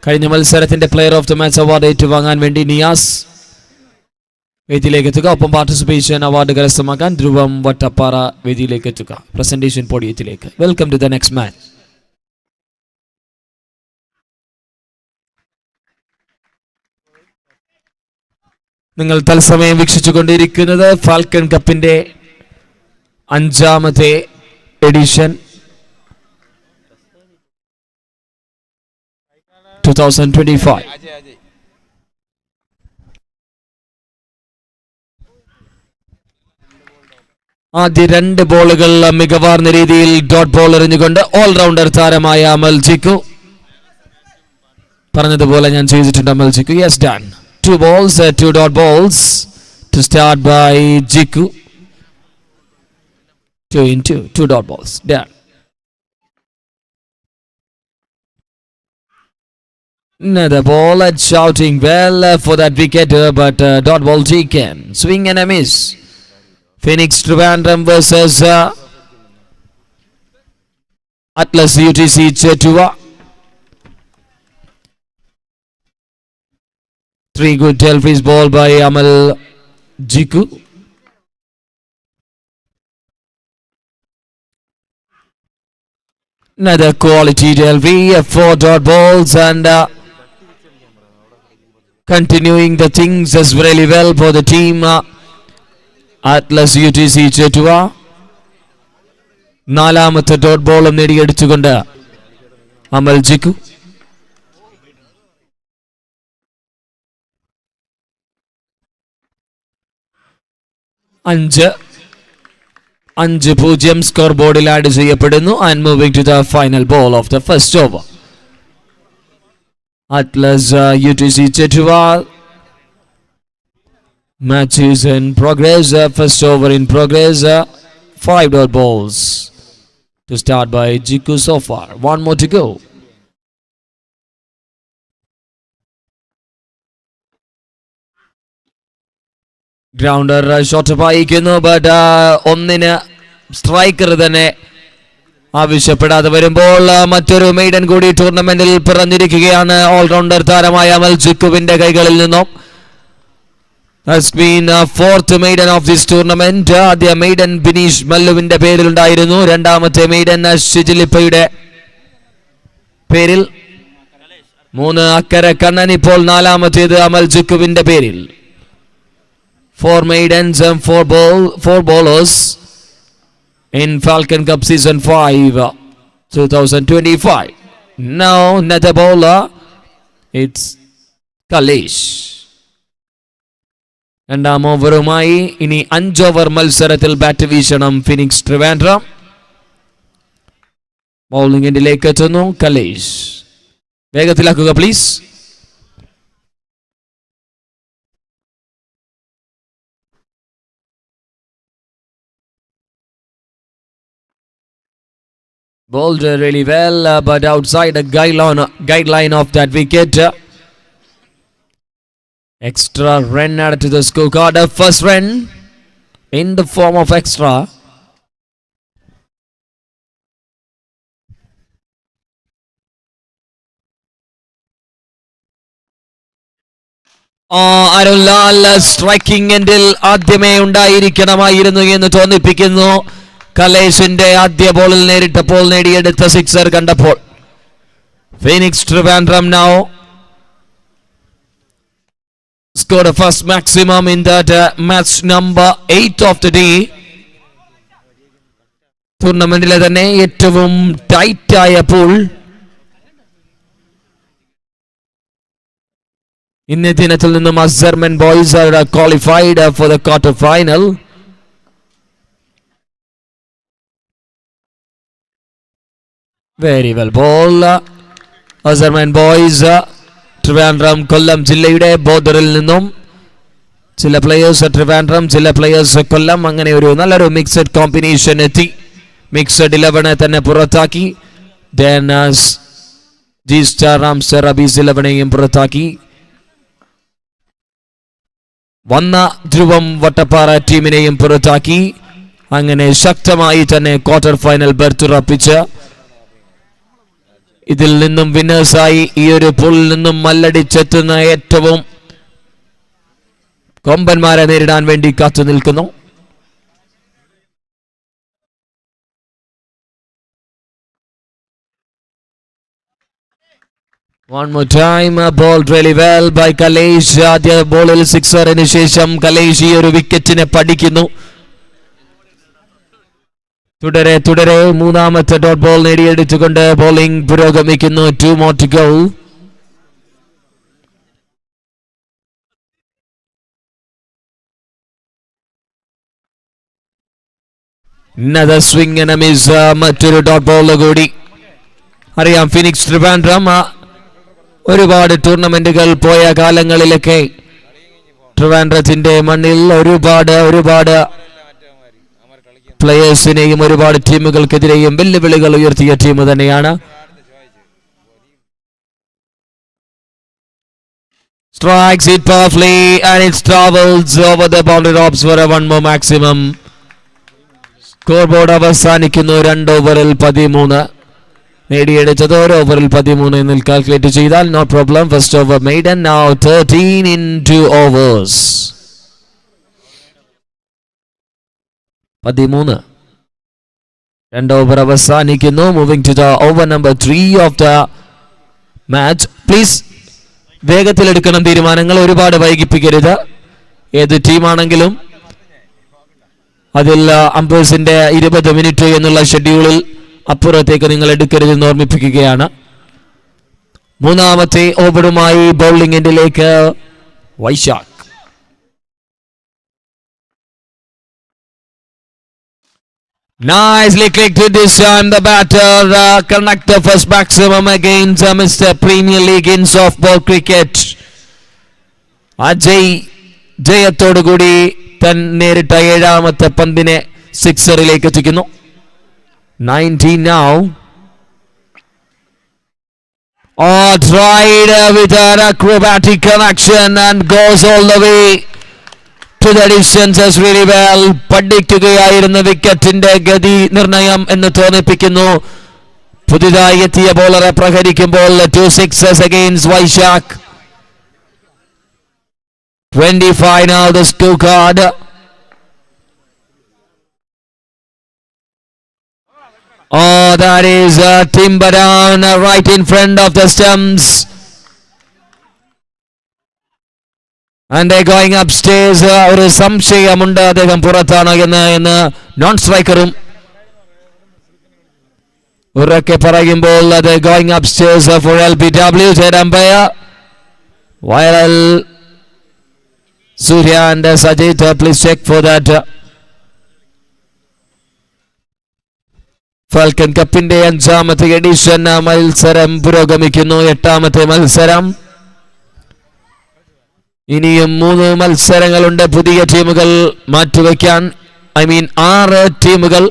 കഴിഞ്ഞ മത്സരത്തിന്റെ player of the match award ഏറ്റുവാങ്ങാൻ വേണ്ടി നിയാസ് വേദിയിലേക്ക് എത്തുക. ഒപ്പം പാർട്ടിസിപ്പേഷൻ അവാർഡ് കരസ്ഥമാക്കാൻ ധ്രുവം വട്ടപ്പാറ വേദിയിലേക്ക് എത്തുക. പ്രസന്റേഷൻ പോഡിയത്തിലേക്ക്. Welcome to the next match. നിങ്ങൾ തത്സമയം വീക്ഷിച്ചുകൊണ്ടിരിക്കുന്നത് ഫാൽക്കൺ കപ്പിന്റെ 5ാമത്തെ എഡിഷൻ 2025. ആദ്യ 2 ബോളുകൾ മികവാർന്ന രീതിയിൽ ഡോട്ട് ബോൾ എറിഞ്ഞുകൊണ്ട് ഓൾറൗണ്ടർ താരമായ അമൽ ജിക്കു. പറഞ്ഞതുപോലെ ഞാൻ ചെയ്തിട്ടുണ്ട് Amal Jikku. Yes done. 2 balls, 2 dot balls to start by Jiku. 2 into 2 dot balls. Done. Another ball at shouting well for that wicket, but dot ball taken. Swing and a miss. Phoenix Trivandrum versus Atlas UTC Chetua. 3 good tail-freeze ball by Amal Jiku. Another quality tail-free, 4 dot balls, and continuing the things as really well for the team Atlas UTC Chetua. 4ാമത്തെ dot ബോളും നേടിയെടുത്തുകൊണ്ട് അമൽ ജിക്കു. അഞ്ച് 0 score ബോർഡിൽ add ചെയ്യപ്പെടുന്നു. And moving to the final ball of the first over. Atlas UTC Chetua. Match is in progress. First over in progress. 5 dot balls to start by Jiku so far. 1 more to go. Grounder shot പായിക്കുന്നു. But ഒന്നിന് striker തന്നെ ആവശ്യപ്പെടാതെ വരുമ്പോൾ മറ്റൊരു maiden കൂടി ടൂർണമെന്റിൽ പിറന്നിരിക്കുകയാണ് allrounder താരമായ അമൽ ജിക്കുവിന്റെ കൈകളിൽ നിന്നും. Has been fourth maiden of this tournament. ആദ്യ മെയ്ഡൻ ബിനീഷ് മല്ലുവിന്റെ പേരിലുണ്ടായിരുന്നു. 2ാമത്തെ മെയ്ഡൻ ഷിജിലിപ്പയുടെ പേരിൽ. 3 അക്കര കണ്ണൻ. ഇപ്പോൾ 4ാമത്തേത് അമൽ ജിക്കുവിന്റെ പേരിൽ. 4 maidens and 4 bowlers in Falcon Cup Season 5 2025. Now another bowler. It's Kalesh. 2ാം ഓവറുമായി ഇനി 5 ഓവർ മത്സരത്തിൽ ബാറ്റ് വീശണം ഫിനിക്സ് ട്രിവാൻഡ്രം. ബൗളിംഗ് എൻഡിലേക്ക് എത്തുന്നു കലേഷ്. വേഗത്തിലാക്കുക please. Bowled really well, but outside the guideline of that wicket. Extra run added to the scorecard. First run in the form of extra. Arunlal striking എൻഡിൽ ആദ്യമേ ഉണ്ടായിരിക്കണമായിരുന്നു എന്ന് തോന്നിപ്പിക്കുന്നു. കലേഷിന്റെ ആദ്യ ബോളിൽ നേരിട്ടപ്പോൾ നേടിയെടുത്ത 6 കണ്ടപ്പോൾ. Phoenix Trivandrum now scored a first maximum in that match number 8 of the day. ടൂർണമെന്റിലെ തന്നെ ഏറ്റവും ടൈറ്റ് ആയ പൂൾ. ഇന്നേ ദിനത്തിൽ നിന്നും അസർമൻ boys are qualified for the quarter final. Very well ball. Azerman boys. Trivandrum Kollam ജില്ലയുടെ ബോർഡറിൽ നിന്നും ചില പ്ലേയേഴ്സ് ട്രിവാൻഡ്രം, ചില പ്ലേയേഴ്സ് കൊല്ലം, അങ്ങനെ ഒരു നല്ലൊരു മിക്സഡ് കോമ്പിനേഷൻ എത്തി. മിക്സഡ് 11 തന്നെ പുറത്താക്കി. ജി സ്റ്റാർ റാംസ്റ്റർ അബീസ് 11നെയും പുറത്താക്കി. വന്ന ധ്രുവം വട്ടപ്പാറ ടീമിനെയും പുറത്താക്കി. അങ്ങനെ ശക്തമായി തന്നെ ക്വാർട്ടർ ഫൈനൽ ബെർത്ത് ഉറപ്പിച്ച് ഇതിൽ നിന്നും വിന്നേഴ്സായി ഈ ഒരു പൂളിൽ നിന്നും മല്ലടിച്ചെത്തുന്ന ഏറ്റവും കൊമ്പന്മാരെ നേരിടാൻ വേണ്ടി കാത്തു നിൽക്കുന്നു. One more time, bowled really well by Kalesh. ആദ്യ ബോളിൽ സിക്സറിന് ശേഷം കലേഷ് ഈ ഒരു വിക്കറ്റിനെ പഠിക്കുന്നു. തുടരെ മൂന്നാമത്തെ ഡോട്ട് ബോൾ നേടിയെടുത്തുകൊണ്ട് ബോളിംഗ് പുരോഗമിക്കുന്നു. 2 more to go. Another swing and a miss. മറ്റൊരു ഡോട്ട് ബോൾ കൂടി. അറിയാം, ഫിനിക്സ് ട്രിവാൻഡ്രം ഒരുപാട് ടൂർണമെന്റുകൾ പോയ കാലങ്ങളിലൊക്കെ ട്രിവാൻഡ്രത്തിന്റെ മണ്ണിൽ ഒരുപാട് പ്ലേയേഴ്സിനെയും ഒരുപാട് ടീമുകൾക്കെതിരെയും വെല്ലുവിളികൾ ഉയർത്തിയ ടീം തന്നെയാണ്. Strikes it powerfully and it travels over the boundary ropes for a 1 more maximum. Score board അവസാനിക്കുന്നു 2 ഓവറിൽ 13. നേടിയെടുത്തത് 1 ഓവറിൽ 13 എന്നിൽ കാൽക്കുലേറ്റ് ചെയ്താൽ no problem. First over made and now 13 in 2 overs. 13. 2 over അവസാനിക്കുന്നു. Moving to the over number 3 of the match. Please വേഗത്തിലെടുക്കണം തീരുമാനങ്ങൾ, ഒരുപാട് വൈകിപ്പിക്കരുത്. ഏത് ടീമാണെങ്കിലും അതിൽ അമ്പേഴ്സിന്റെ 20 മിനിറ്റ് എന്നുള്ള ഷെഡ്യൂളിൽ അപ്പുറത്തേക്ക് നിങ്ങൾ എടുക്കരുതെന്ന് ഓർമ്മിപ്പിക്കുകയാണ്. മൂന്നാമത്തെ ഓവറുമായി ബൗളിംഗ് എൻഡിലേക്ക് Vaishakh. Nicely clicked it this time. The batter connect the first maximum against Mr. Premier League in softball cricket. Ajay ജയത്തോടുകൂടി തൻ നേരിട്ട 7ാമത്തെ പന്തിനെ സിക്സറിലേക്ക് എത്തിക്കുന്നു. 19 now. Tried with an acrobatic connection and goes all the way to the distances really well. പഠിക്കുകയായിരുന്ന വിക്കറ്റിന്റെ ഗതി നിർണയം എന്ന് തോന്നിപ്പിക്കുന്നു. പുതിയതായി എത്തിയ ബോളറെ പ്രഹരിക്കുമ്പോൾ 2 sixes against Vaishakh. 25 now the scorecard. That is timber down right in front of the stumps. And they're going upstairs. ഒരു സംശയമുണ്ട് അദ്ദേഹം പുറത്താണ് എന്ന് നോൺ സ്ട്രൈക്കറും ഉറക്കെ പറയുമ്പോൾ അത് going upstairs for LBW. Head umpire while Surya and Sajid, please check for that. Falcon കപ്പിന്റെ 5ാമത്തെ edition മത്സരം പുരോഗമിക്കുന്നു. 8ാമത്തെ മത്സരം. ഇനിയും 3 മത്സരങ്ങളുണ്ട്. പുതിയ ടീമുകൾ മാറ്റിവെക്കാൻ 6 ടീമുകൾ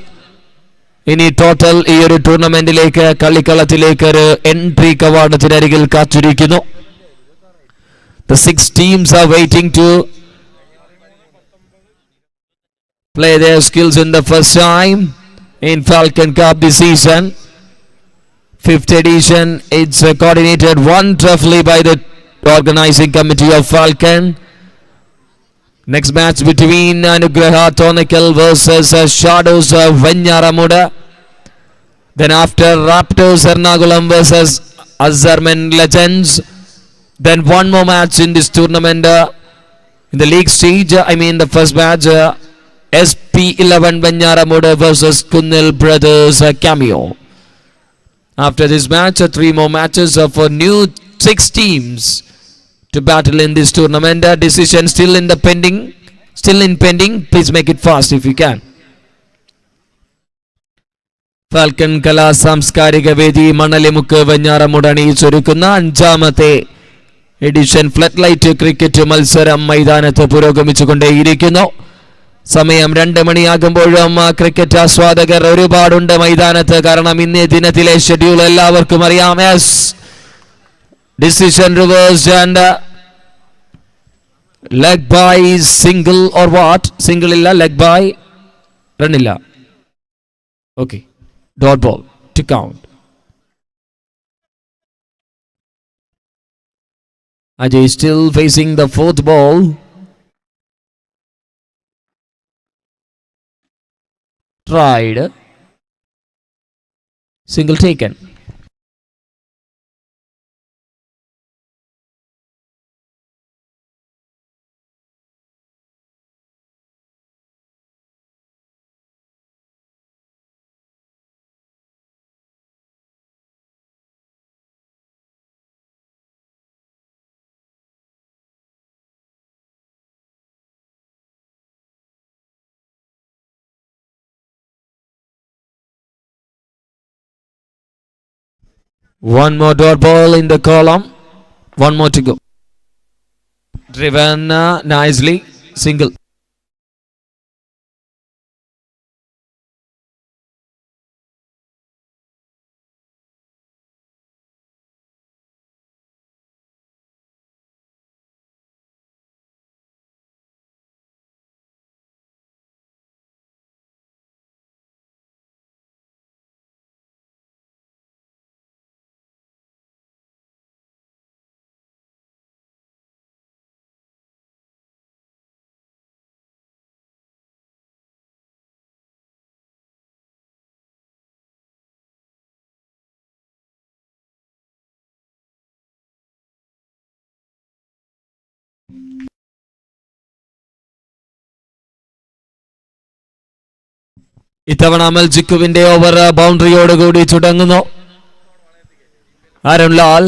ഇനി ടോട്ടൽ ഈ ഒരു ടൂർണമെന്റിലേക്ക് കളിക്കളത്തിലേക്ക് ഒരു എൻട്രി കവാടത്തിനരികിൽ കാത്തിരിക്കുന്നു. The 6 teams are waiting to play their skills in the first time in Falcon Cup this season. 5th edition. It's coordinated wonderfully by the organizing committee of Falcon. Next match between Anugraha Thonikal versus Shadows Venyaramuda. Then after Raptors Ernakulam versus Azarman Legends. Then one more match in this tournament in the league stage. The first match SP11 Venyaramuda versus Kunnil Brothers Cameo. After this match, 3 more matches for new 6 teams to battle in this tournament. Decision still in pending. Please make it fast if you can. Falcon Kala Samskarika Vedi Manalimukku Venyaramuda അണിയിച്ചൊരുക്കുന്ന 5ാമത്തെ edition floodlight cricket മത്സരം മൈതാനത്ത് പുരോഗമിച്ചുകൊണ്ടേയിരിക്കുന്നു. സമയം 2 മണിയാകുമ്പോഴും cricket ആസ്വാദകർ ഒരുപാടുണ്ട് മൈതാനത്ത്. കാരണം ഇന്നേ ദിനത്തിലെ ഷെഡ്യൂൾ എല്ലാവർക്കും അറിയാം. Decision reversed and leg bye single or what? Single ഇല്ല, ലെഗ് ബൈ റണ്ണില്ല. Okay, dot ball to count. Ajay still facing the fourth ball. Tried. Single taken. One more dot ball in the column. One more to go. Driven nicely. Single. ഇത്തവണ അമൽ ജിക്കുവിന്റെ over ബൗണ്ടറിയോടുകൂടി തുടങ്ങുന്നു. Arun Lal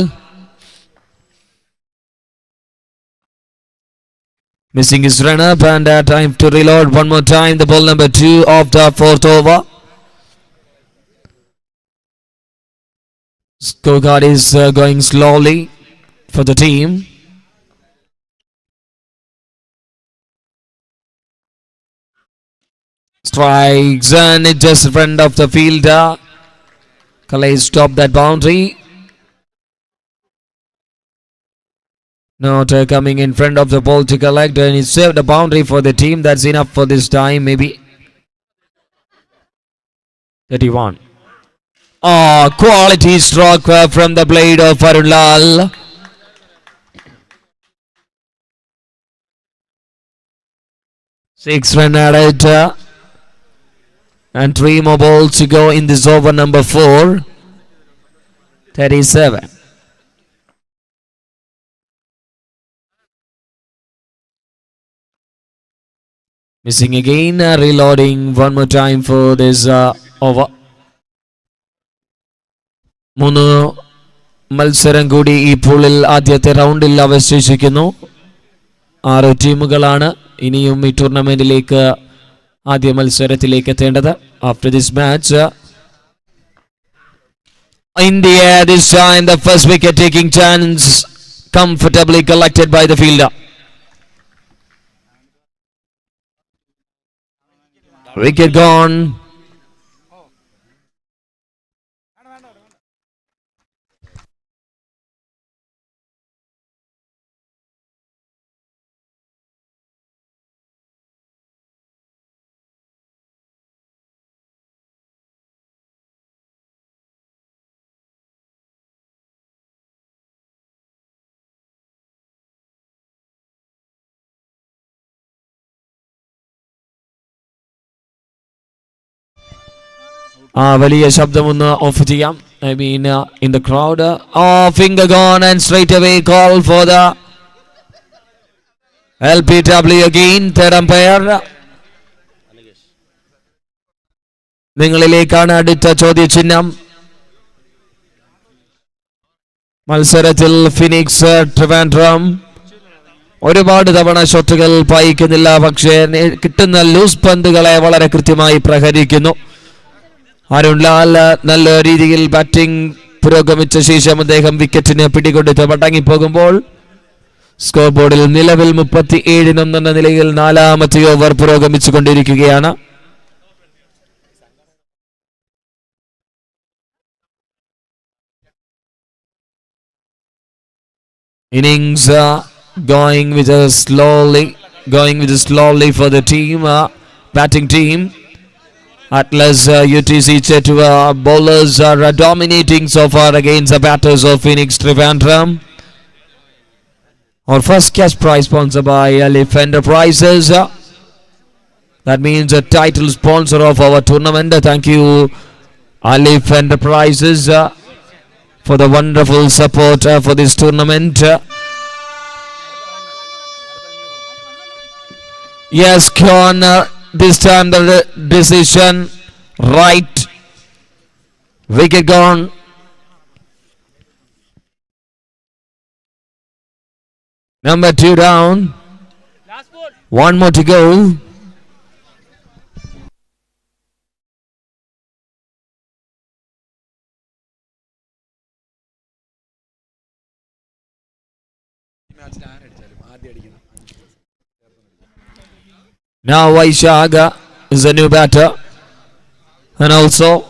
missing his run up and time to reload one more time. The ball number 2 of the fourth over. Scorecard is going slowly for the team. Strikes and it just in front of the fielder. Kalai stopped that boundary. Not coming in front of the ball to collect, and he saved the boundary for the team. That's enough for this time, maybe. 31. Oh, quality stroke from the blade of Arun Lal. Six run added, and 3 more balls to go in this over number 4. 37. Missing again, reloading one more time for this over. 3 മത്സരം കൂടി ഈ പൂളിൽ ആദ്യത്തെ റൗണ്ടിൽ അവശേഷിക്കുന്നു. 6 ടീമുകളാണ് ഇനിയും ഈ ടൂർണമെന്റിലേക്ക് ആദ്യ മത്സരത്തിലേക്ക് എത്തേണ്ടത്. After this match, India this time the first wicket taking chance comfortably collected by the fielder. Wicket gone. വലിയ ശബ്ദമൊന്ന് ഓഫ് ചെയ്യാം. I mean in the crowd. Finger gone and straight away call for the LPW again. Third umpire. നിങ്ങളിലേക്കാണ് അടുത്ത ചോദ്യചിഹ്നം. മത്സരത്തിൽ phoenix Trivandrum ഒരുപാട് തവണ ഷോട്ടുകൾ പായിക്കുന്നില്ല, പക്ഷേ കിട്ടുന്ന loose പന്തുകളെ വളരെ കൃത്യമായി പ്രഹരിക്കുന്നു. അരുൺ ലാൽ നല്ല രീതിയിൽ ബാറ്റിംഗ് പുരോഗമിച്ച ശേഷം അദ്ദേഹം വിക്കറ്റിന് പിടികൊടുത്ത് മടങ്ങിപ്പോകുമ്പോൾ സ്കോർ ബോർഡിൽ നിലവിൽ 37 എന്ന നിലയിൽ 4ാമത്തെ over പുരോഗമിച്ചുകൊണ്ടിരിക്കുകയാണ്. Innings going with a slowly for the team, batting team. Atlas UTC Chetua bowlers are dominating so far against the batters of Phoenix Trivandrum. Our first cash prize sponsored by Alif Enterprises. That means a title sponsor of our tournament. Thank you, Alif Enterprises, for the wonderful support for this tournament. Yes, corner. This time the decision right. Wicket gone. Number 2 down. One more to go. Now Vaishag is a new batter. And also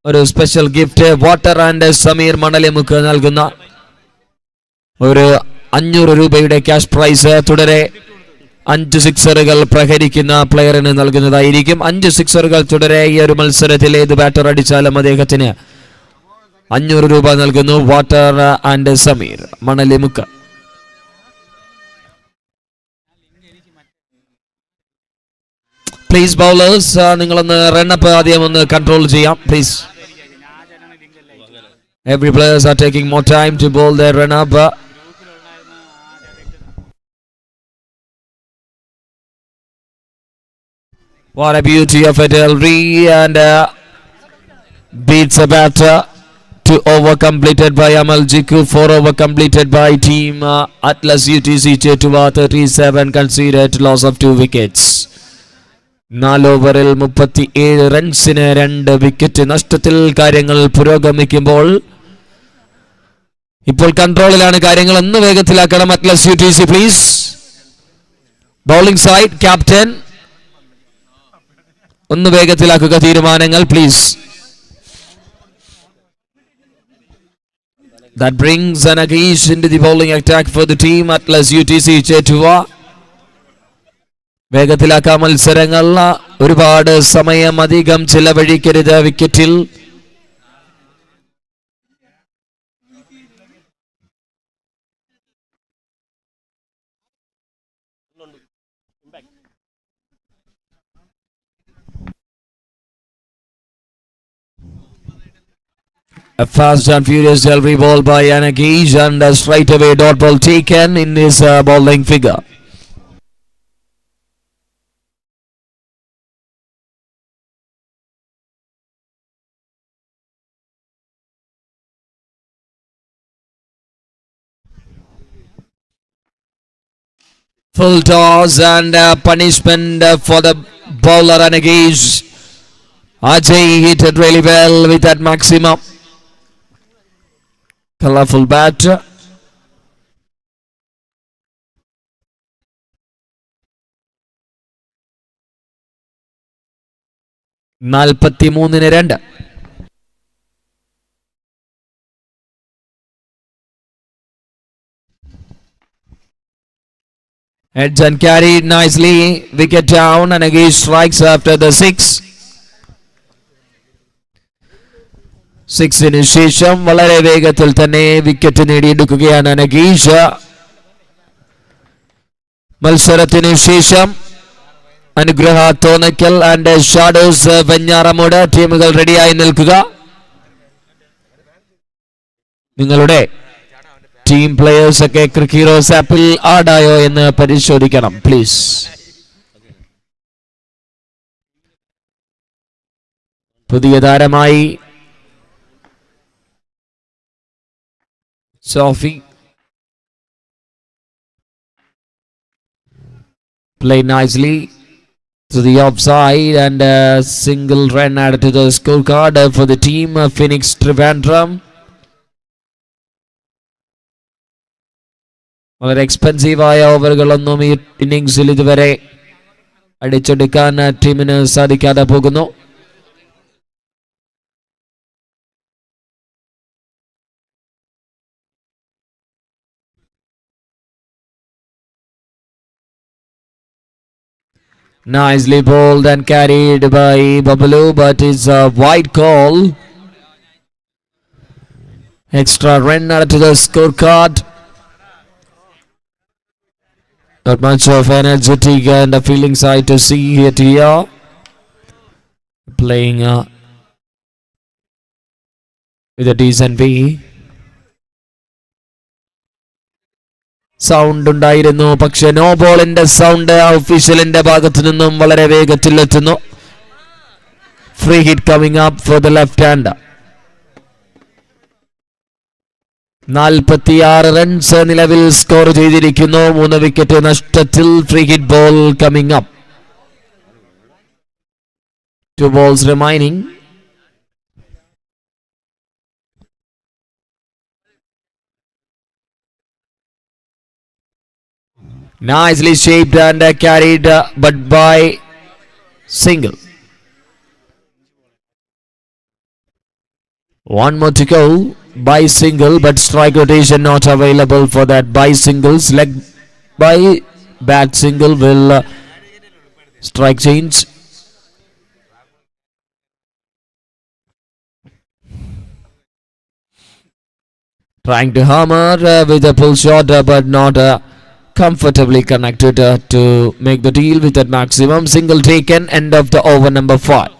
a special gift, water and Samir Manalemukku നൽകുന്ന ഒരു 500 രൂപയുടെ cash prize തുടരെ 5 സിക്സറുകൾ പ്രഹരിക്കുന്ന പ്ലെയറിന് നൽകുന്നതായിരിക്കും. 5 സിക്സറുകൾ തുടരെ ഈ ഒരു മത്സരത്തിൽ ഏത് ബാറ്റർ അടിച്ചാലും അദ്ദേഹത്തിന് 500 രൂപ നൽകുന്നു. Water and Sameer Manalimukku. Please bowlers, നിങ്ങളൊന്ന് റണ്ണപ്പ് ആദ്യം ഒന്ന് കൺട്രോൾ ചെയ്യാം please. Every players are taking more time to bowl their run up. What a beauty of a delivery, and beats a batter. 2 over completed by Amal Jiku, 4 over completed by team Atlas UTC Chetuva. 37 conceded, loss of 2 wickets. 4 ഓവറിൽ 37 റൺസിന് 2 wicket നഷ്ടത്തിൽ കാര്യങ്ങൾ പുരോഗമിക്കുമ്പോൾ ഇപ്പോൾ കൺട്രോളിലാണ് കാര്യങ്ങൾ. ഒന്ന് വേഗത്തിലാക്കണം Atlas UTC please. Bowling side captain, ഒന്ന് വേഗത്തിലാക്കുക തീരുമാനങ്ങൾ please. That brings Anageesh into the bowling attack for the team Atlas UTC Chetuva. വേഗത്തിലാക്കാം മത്സരങ്ങൾ. ഒരുപാട് സമയം അധികം ചിലവഴിക്കരുത് വിക്കറ്റിൽ. A fast and furious delivery ball by Anageesh, and a straight away dot ball taken in his bowling figure. Full toss and punishment for the bowler Anageesh. Ajay hit it really well with that maximum. Colorful bat. നാൽപ്പത്തിമൂന്നിന് 2. Heads and carried nicely. Wicket down, and Anageesh strikes after the 6. 6-ന് ശേഷം വളരെ വേഗത്തിൽ തന്നെ wicket നേടിയെടുക്കുകയാണ് Anageesh. മത്സരത്തിനു ശേഷം അനുഗ്രഹ Thonnakkal and Shadows Venjaramoodu ടീമുകൾ റെഡിയായി നിൽക്കുക. നിങ്ങളുടെ ടീം പ്ലേയേഴ്സ് ഒക്കെ ക്രിക്കറ്റ് ഹീറോസ് ആപ്പിൽ ആഡായോ എന്ന് പരിശോധിക്കണം പ്ലീസ്. പുതിയ താരമായി Sophie. Play nicely to the offside, and a single run added to the scorecard for the team Phoenix Trivandrum. വളരെ എക്സ്പെൻസീവായ ഓവറുകളൊന്നും ഈ ഇന്നിംഗ്സിൽ ഇതുവരെ അടിച്ചെടുക്കാൻ ടീമിന് സാധിക്കാതെ പോകുന്നു. Nicely bowled and carried by Babalu, but it's a wide call. Extra run added to the scorecard. Not much of energetic and a feeling side to see it here. Playing with a decent way. Sound ഉണ്ടായിരുന്നു, പക്ഷെ no ബോളിന്റെ sound ഒഫീഷ്യലിന്റെ ഭാഗത്തു നിന്നും വളരെ വേഗത്തിലെത്തുന്നു. Free hit coming up for the left hand. 46 runs നിലവിൽ score ചെയ്തിരിക്കുന്നു. 3 വിക്കറ്റ് നഷ്ടത്തിൽ. Free hit ball coming up. 2 balls remaining. Nicely shaped and carried, but by single. One more to go. By single, but strike rotation not available for that. By singles, leg by bat single will strike change. Trying to hammer with a pull shot, but not comfortably connected to make the deal with that maximum. Single taken. End of the over number 5.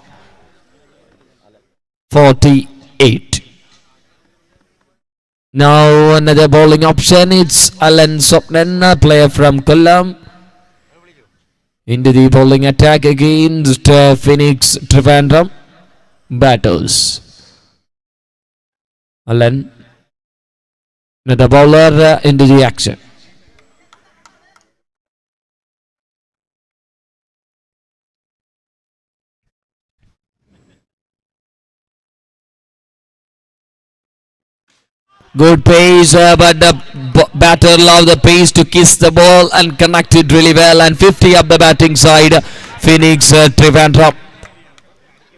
48. Now another bowling option. It's Alan Sopnan, a player from Kollam, into the bowling attack against Phoenix Trivandrum batters. Alan, another bowler into the action. Good pace, but the batter allowed the pace to kiss the ball and connected really well. And 50 up the batting side. Phoenix Trivandrum.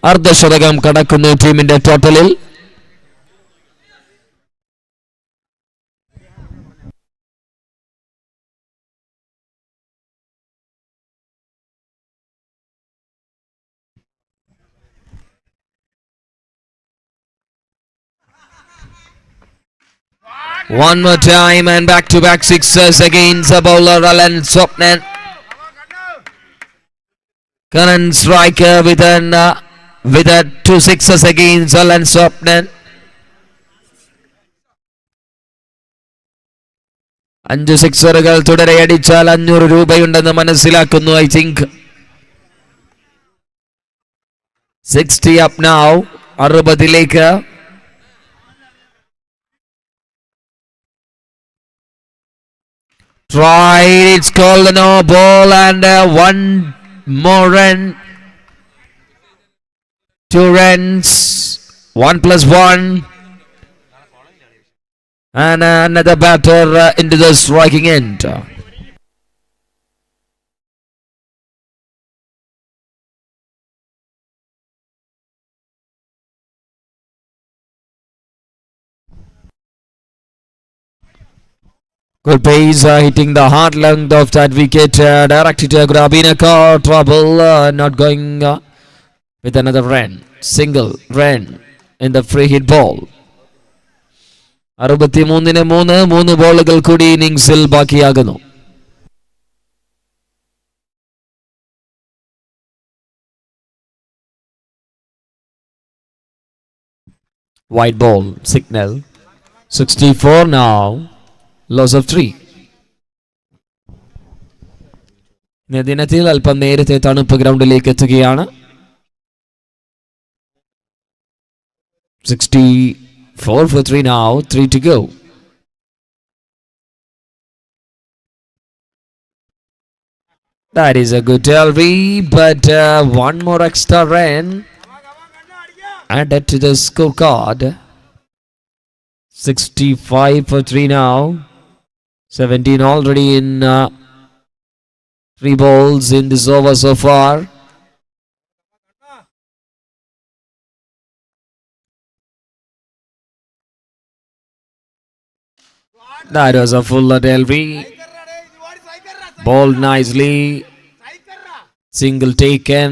അർദ്ധശതകം കടക്കുന്നു ടീമിന്റെ ടോട്ടലിൽ. One more time and back-to-back sixes against the bowler Alan Sopnan. Current striker with a 2 sixes against Alan Sopnan. 5 സിക്സറുകൾ തുടരെ അടിച്ചാൽ 500 രൂപയുണ്ടെന്ന് മനസ്സിലാക്കുന്നു. I think 60 up now. 60ലേക്ക്. Tried, it's called a no ball and 1 more run. 2 runs. 1 plus 1. And another batter into the striking end. Good pace, hitting the hard length of that wicket, directed to Grabinaka. Trouble, not going with another run. Single run in the free hit ball. 63-ന് 3 ബോളുകൾ കൂടി ഇന്നിംഗ്സിൽ ബാക്കിയാകുന്നു. White ball signal. 64 now. Loss of 3. ദിനത്തിൽ അല്പം നേരത്തെ തണുപ്പ് ഗ്രൗണ്ടിലേക്ക് എത്തുകയാണ്. 64 for 3 now. 3 to go. That is a good LV, but 1 more extra run added to the scorecard. 65 for 3 now. 17 already in 3 balls in this over so far. That was a full at LV. Bowled nicely. Single taken.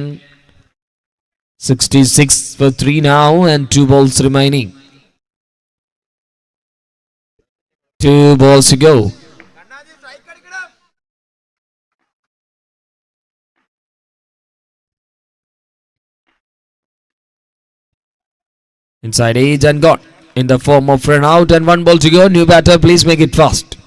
66 for 3 now and 2 balls remaining. 2 balls to go. Inside edge and gone in the form of run out and 1 ball to go. New batter, please make it fast.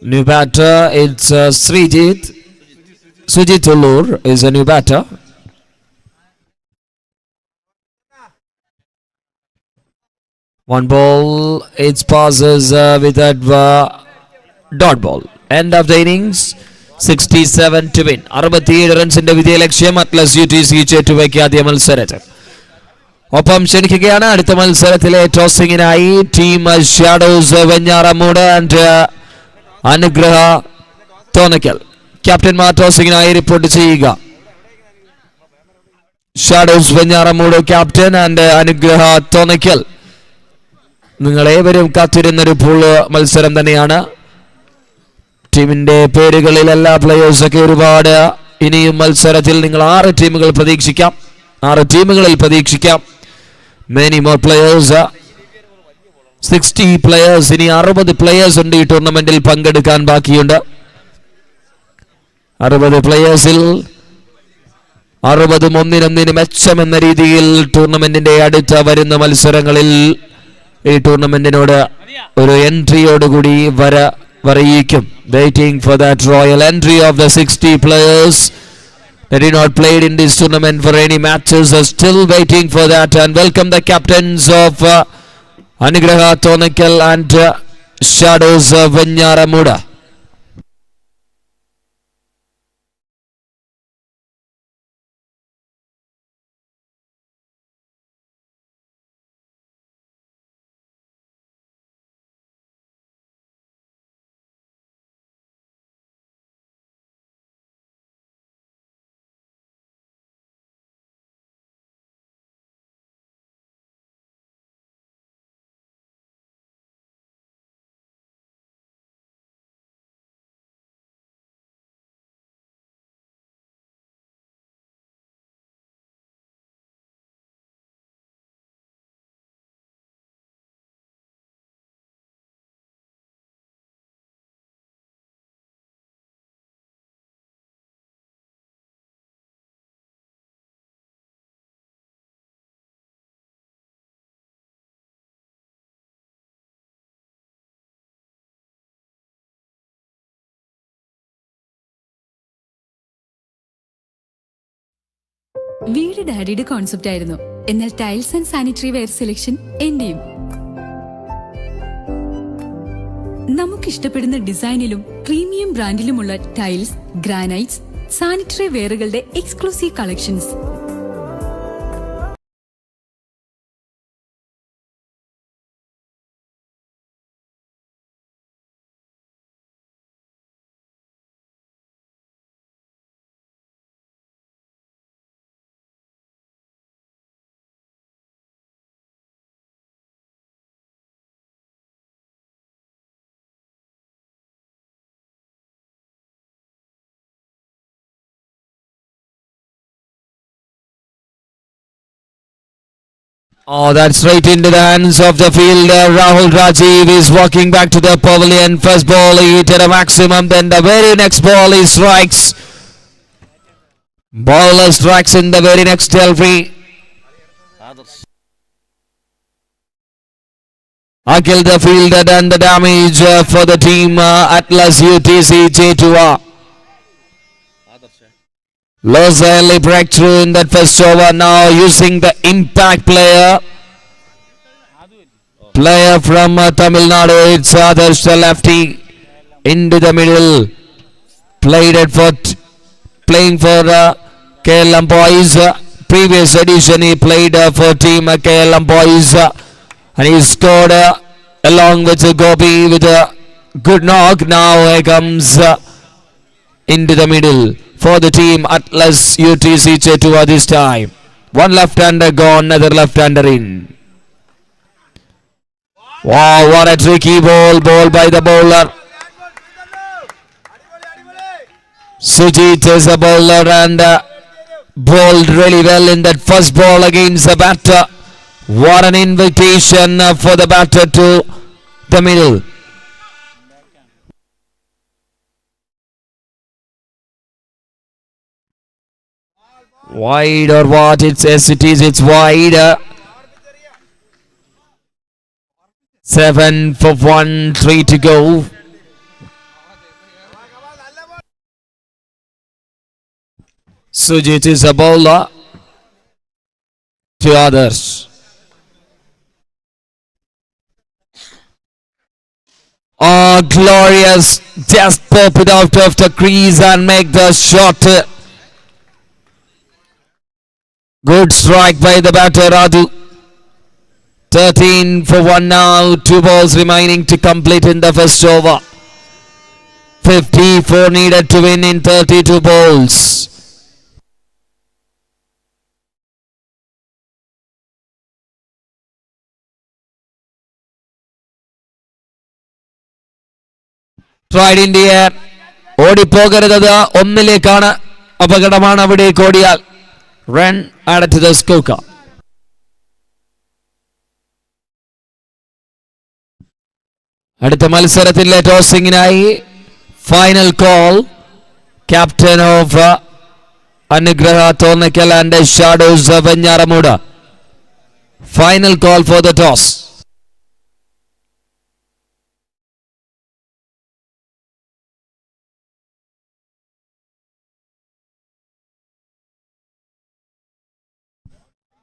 New batter, it's Srijit. Sujit Ullur is a new batter. One ball, it passes with that dot ball. End of the innings, 67 to win. 67 റൺസിന്റെ വിജയ ലക്ഷ്യം Atlas UTC ചേറ്റുവയ്ക്ക് ആദ്യ മത്സരത്തിൽ. ഒപ്പം ക്ഷണിക്കുകയാണ് അടുത്ത മത്സരത്തിലെ ടോസിങ്ങിനായി team shadows Venjaramoodu and അനുഗ്രഹ Thonnakkal. ക്യാപ്റ്റന്മാർ ടോസിങ്ങിനായി report ചെയ്യുക. Shadows Venjaramoodu captain and അനുഗ്രഹ തോന്നക്കൽ. നിങ്ങളേവരും കാത്തിരുന്നൊരു പൂൾ മത്സരം തന്നെയാണ്. ടീമിന്റെ പേരുകളിൽ എല്ലാ പ്ലേയേഴ്സൊക്കെ ഒരുപാട്. ഇനിയും മത്സരത്തിൽ നിങ്ങൾ 6 ടീമുകൾ പ്രതീക്ഷിക്കാം. 6 ടീമുകളിൽ പ്രതീക്ഷിക്കാം. Many more players, 60 players. ഇനി 60 പ്ലേയേഴ്സ് ഉണ്ട് ഈ ടൂർണമെന്റിൽ പങ്കെടുക്കാൻ ബാക്കിയുണ്ട്. 60 പ്ലേയേഴ്സിൽ 60 ഒന്നിനൊന്നിന് മെച്ചമെന്ന രീതിയിൽ ടൂർണമെന്റിന്റെ അടുത്ത വരുന്ന മത്സരങ്ങളിൽ ഈ ടൂർണമെന്റിനോട് ഒരു എൻട്രിയോടുകൂടി വരയിക്കും. Waiting for that royal entry of the 60 players that did not played in this tournament for any matches are still waiting for that, and welcome the captains of Anugraha Thonakkal and Shadows Venyaramuda. വീട് ഡാഡിയുടെ concept ആയിരുന്നു. എന്നാൽ tiles and sanitary ware selection എന്റെയും. നമുക്ക് ഇഷ്ടപ്പെടുന്ന ഡിസൈനിലും premium ബ്രാൻഡിലുമുള്ള tiles, granites, sanitary വെയറുകളുടെ exclusive collections. Oh, that's right into the hands of the fielder. Rahul Rajiv is walking back to the pavilion. First ball he hit at a maximum. Then the very next ball he strikes. Bowler strikes in the very next delivery. Akhil the fielder done the damage for the team Atlas UTC J2R. Lost early breakthrough in that first over. Now using the impact player from Tamil Nadu. It's Adarsh the lefty into the middle. Playing for KLM Boys. Previous edition he played for team KLM Boys, and he scored along with Gopi with a good knock. Now here comes into the middle for the team Atlas UTC Chetua this time. One left-hander gone, another left-hander in. Wow, what a tricky ball by the bowler. Sujit is a bowler and bowled really well in that first ball against the batter. What an invitation for the batter to the middle. Wide or what? It's wide. 7 for 1, 3 to go. Sujit is a bowler to others. Oh, glorious. Just pop it out of the crease and make the shot. Good strike by the batter Radu. 13 for 1 now. 2 balls remaining to complete in the first over. 54 needed to win in 32 balls. Tried in the air. ഓടിപ്പോകരുത് ഒന്നിലേക്കാണ് അപകടമാണ് അവിടേക്ക് ഓടിയാൽ run added to the scorecard. അടുത്ത മത്സരത്തിലെ ടോസിംഗിനായി final call captain of Anugraha Thonnakkal and Shadows Venjaramoodu. Final call for the toss.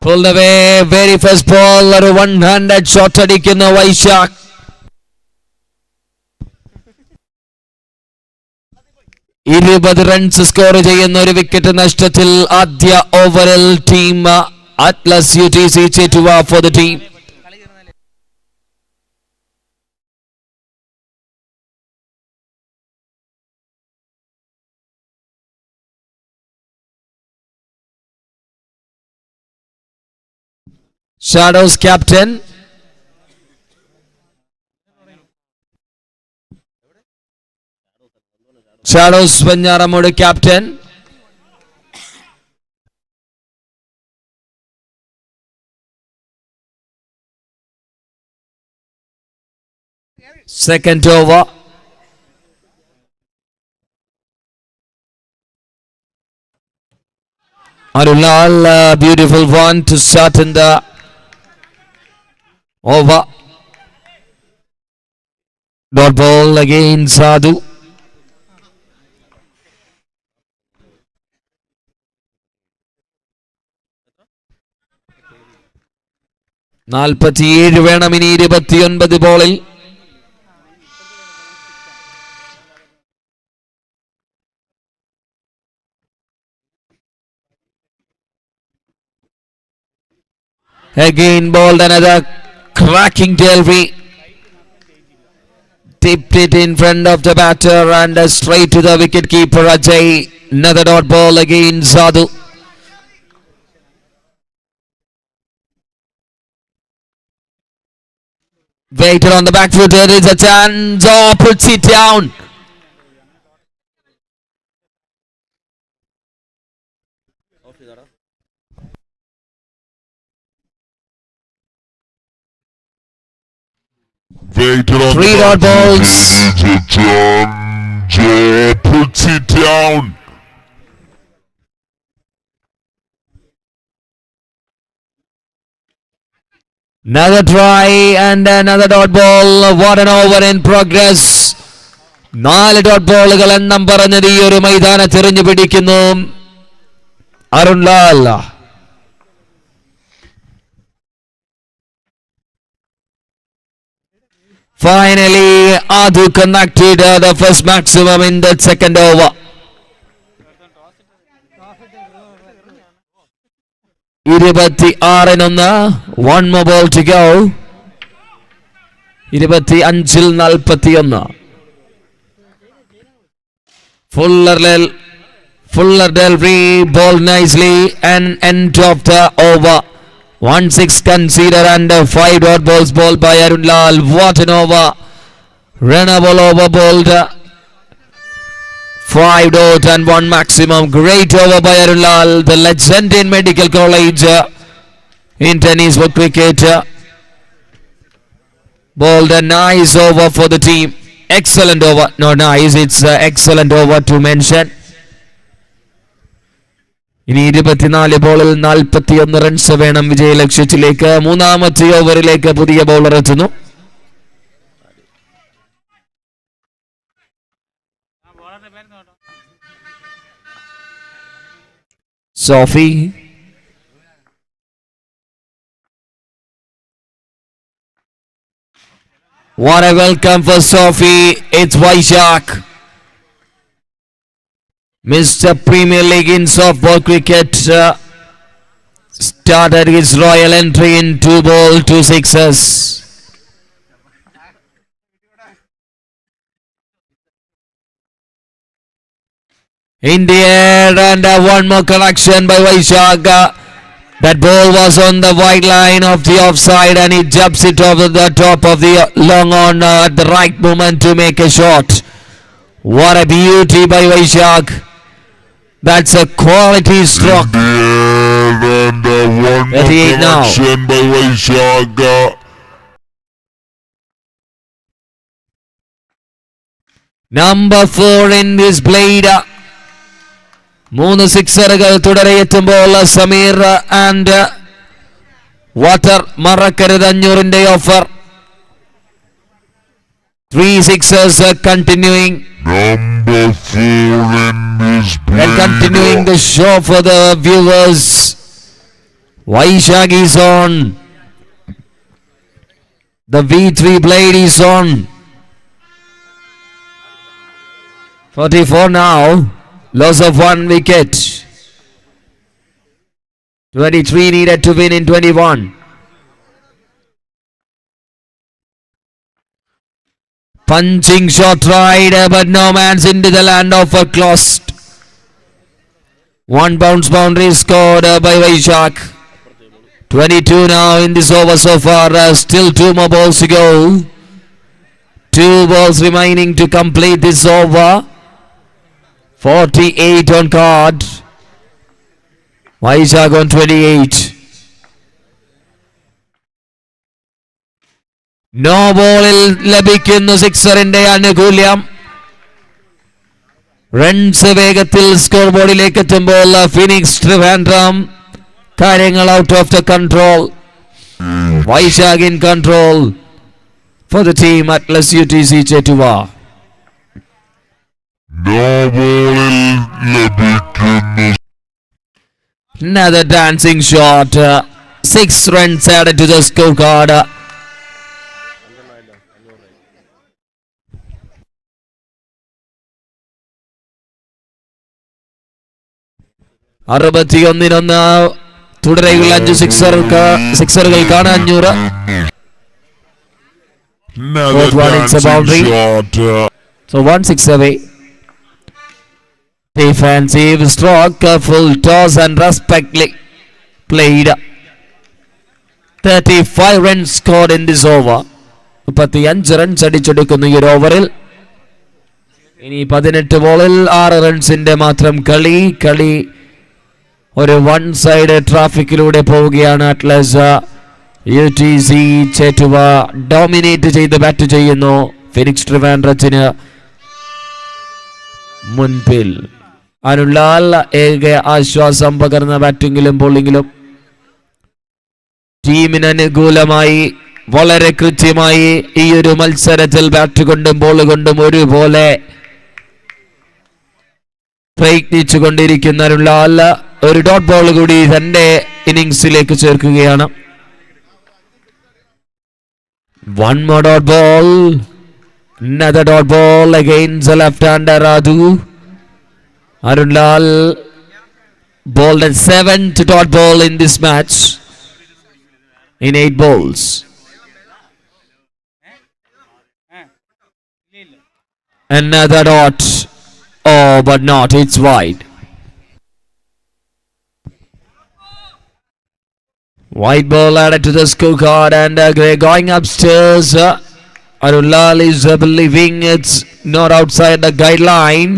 Pulled away, very first ball, ഒരു 100 shot അടിക്കുന്ന വൈശാഖ്. ഇരുപത് റൺസ് സ്കോർ ചെയ്യുന്ന ഒരു വിക്കറ്റ് നഷ്ടത്തിൽ ആദ്യ ഓവറിൽ team Atlas UTC Chettuva for the team. Shadows captain shadows Venjaramoodu captain. Second over. Arunlal, beautiful one to start in the over. Dot ball again Sadhu. നാൽപ്പത്തിയേഴ് വേണം ഇനി 29 ബോളിൽ. Again bowled another cracking delivery. Tipped it in front of the batter and straight to the wicket keeper Ajay. Another dot ball again Sadhu. Waited on the back foot. There is a chance. Oh, puts it down. Three dot balls. Puts it down. Another try and another dot ball. What an over in progress. 4 dot ballകൾ എണ്ണം പറഞ്ഞത് ഈ ഒരു മൈതാനത്ത് എറിഞ്ഞു പിടിക്കുന്നു Arunlal. Finally, Adu connected the first maximum in the second over. 26-1. One more ball to go. 25-41. Fuller delivery, ball nicely and end of the over. 1-6 consider and 5 dot balls bowled by Arunlal. What an over. Runnable over bowled 5.1 maximum. Great over by Arunlal, the legend in Medical College in tennis for cricket. Bowled a nice over for the team. Excellent over. No, nice. It's excellent over to mention. ഇനി 24 ബോളിൽ 41 runs വേണം വിജയലക്ഷ്യത്തിലേക്ക്. മൂന്നാമത്തെ ഓവറിലേക്ക് പുതിയ bowler എത്തുന്നു. Sophy What a welcome for Sophie. It's Vaishak, Mr. Premier League in softball cricket, started his royal entry in 2 balls, 2 sixes. In the air and one more collection by Vaishak. That ball was on the wide line of the offside and he jumps it over the top of the long on at the right moment to make a shot. What a beauty by Vaishak. That's a quality stroke. And one more 38 now. collection by Vaishak. Number 4 in this blade. 3 സിക്സറുകൾ തുടരെ എത്തുമ്പോൾ Sameer and water മറക്കരുത് 500-ന്റെ offer. 3 sixes continuing. Number 4 in this And continuing the show for the viewers. Vaishak is on. The V3 blade is on. 44 now. Loss of 1 wicket. 23 needed to win in 21. Punching shot right, but no man's into the land of a closed. 1 bounce boundary scored by Vaishak. 22 now in this over so far. Still 2 more balls to go. 2 balls remaining to complete this over. 48 on card. Vaishak on 28. No ballil ലഭിക്കുന്നു സിക്സറിന്റെ ആനുകൂല്യം. Runs വേഗത്തിൽ score ബോർഡിലേക്ക് എത്തുമ്പോൾ phoenix Trivandrum കാര്യങ്ങൾ out of the control. Vaishak in control for the team Atlas UTC Chetuva. No ball ലഭിക്കുന്നു. Another dancing shot. 6 runs added to the scorecard. അറുപത്തിയൊന്നിനൊന്ന് തുടരെയുള്ള 5 സിക്സറുകൾക്കാണ് 500. Another Fourth one, it's a dancing boundary. shot. So 1 6 away. Defensive stroke, full toss and respectfully played. 35 runs scored in this over. 35 runs അടിച്ചെടുക്കുന്നു ഈ ഓവറിൽ. ഇനി 18 ബോളിൽ 6 റൺസിന്റെ മാത്രം കളി ഒരു 1 side ട്രാഫിക്കിലൂടെ പോവുകയാണ്. Atlas UTC Chettuva dominate ചെയ്ത് bat ചെയ്യുന്നു. ഫിനിക്സ് ട്രിവാൻഡ്രത്തിന് മുൻപിൽ അനുലാൽ ഏക ആശ്വാസം പകർന്ന ബാറ്റിംഗിലും ബോളിംഗിലും ടീമിന് അനുകൂലമായി വളരെ കൃത്യമായി ഈ ഒരു മത്സരത്തിൽ ബാറ്റ് കൊണ്ടും ബോൾ കൊണ്ടും ഒരുപോലെ പ്രയത്നിച്ചു കൊണ്ടിരിക്കുന്ന അനുലാൽ ഒരു ഡോട്ട് ബോൾ കൂടി തന്റെ ഇന്നിംഗ്സിലേക്ക് ചേർക്കുകയാണ്. 1 more dot ball. Another dot ball against the left-hander Radu. Arunlal bowled a 7th dot ball in this match in 8 balls. Another dot. Oh, but not. It's wide. White ball added to the scorecard and going upstairs. Arunlal is believing it's not outside the guideline.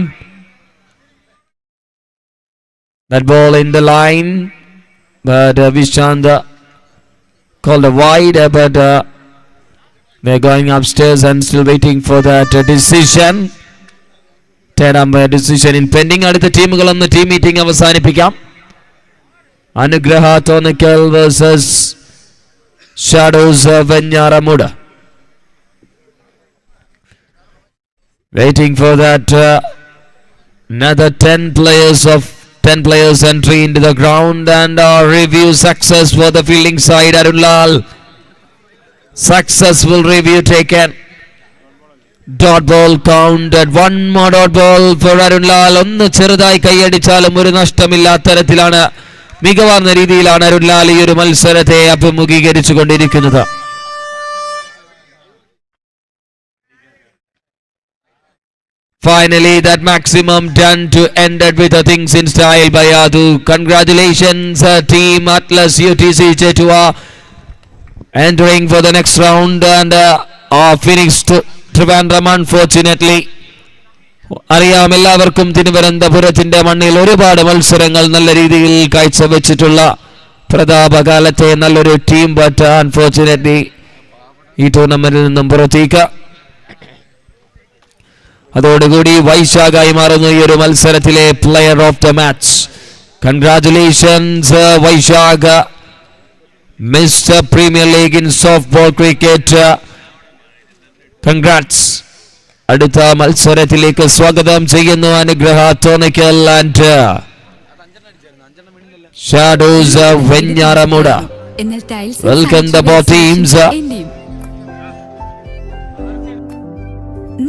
That ball in the line, but Vishant called a wide, but they're going upstairs and still waiting for that decision. Third umpire decision in pending. അടുത്ത ടീമുകളൊന്ന് team meeting അവസാനിപ്പിക്കാം. അനുഗ്രഹ Thonnakkal versus shadows Venjaramoodu. Waiting for that another 10 players entry into the ground, and review success for the fielding side. Arun Lal, successful review taken. Dot ball counted. One more dot ball for Arun Lal. ഒന്ന് ചെറുതായി കൈയടിച്ചാലും ഒരു നഷ്ടമില്ല. അത്തരത്തിലാണ് മികവാർന്ന രീതിയിലാണ് അരുൺ ലാൽ ഈ ഒരു മത്സരത്തെ അഭിമുഖീകരിച്ചു കൊണ്ടിരിക്കുന്നത്. Finally, that maximum done to end it with the things in style by Adu. Congratulations, team Atlas UTC Chetua, entering for the next round, and Phoenix Trivandrum unfortunately. അറിയാം എല്ലാവർക്കും തിരുവനന്തപുരത്തിന്റെ മണ്ണിൽ ഒരുപാട് മത്സരങ്ങൾ നല്ല രീതിയിൽ കാഴ്ചവെച്ചിട്ടുള്ള പ്രതാപകാലത്തെ നല്ലൊരു ടീം, ബട്ട് അൺഫോർച്ചുനേറ്റ്ലി ഈ ടൂർണമെന്റിൽ നിന്നും പുറത്തേക്ക്. അതോടുകൂടി വൈശാഖായി മാറുന്നു ഈ ഒരു മത്സരത്തിലെ player of the match. Congratulations Vaishakh, mister premier league in softball cricket. Congrats. അടുത്ത മത്സരത്തിലേക്ക് സ്വാഗതം ചെയ്യുന്നു Anugraha Thonnakkal and Shadows Venjaramoodu. Welcome the both teams.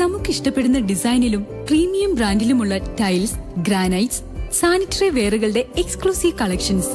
നമുക്കിഷ്ടപ്പെടുന്ന ഡിസൈനിലും പ്രീമിയം ബ്രാൻഡിലുമുള്ള ടൈൽസ്, ഗ്രാനൈറ്റ്സ്, സാനിറ്ററി വെയറുകളുടെ എക്സ്ക്ലൂസീവ് കളക്ഷൻസ്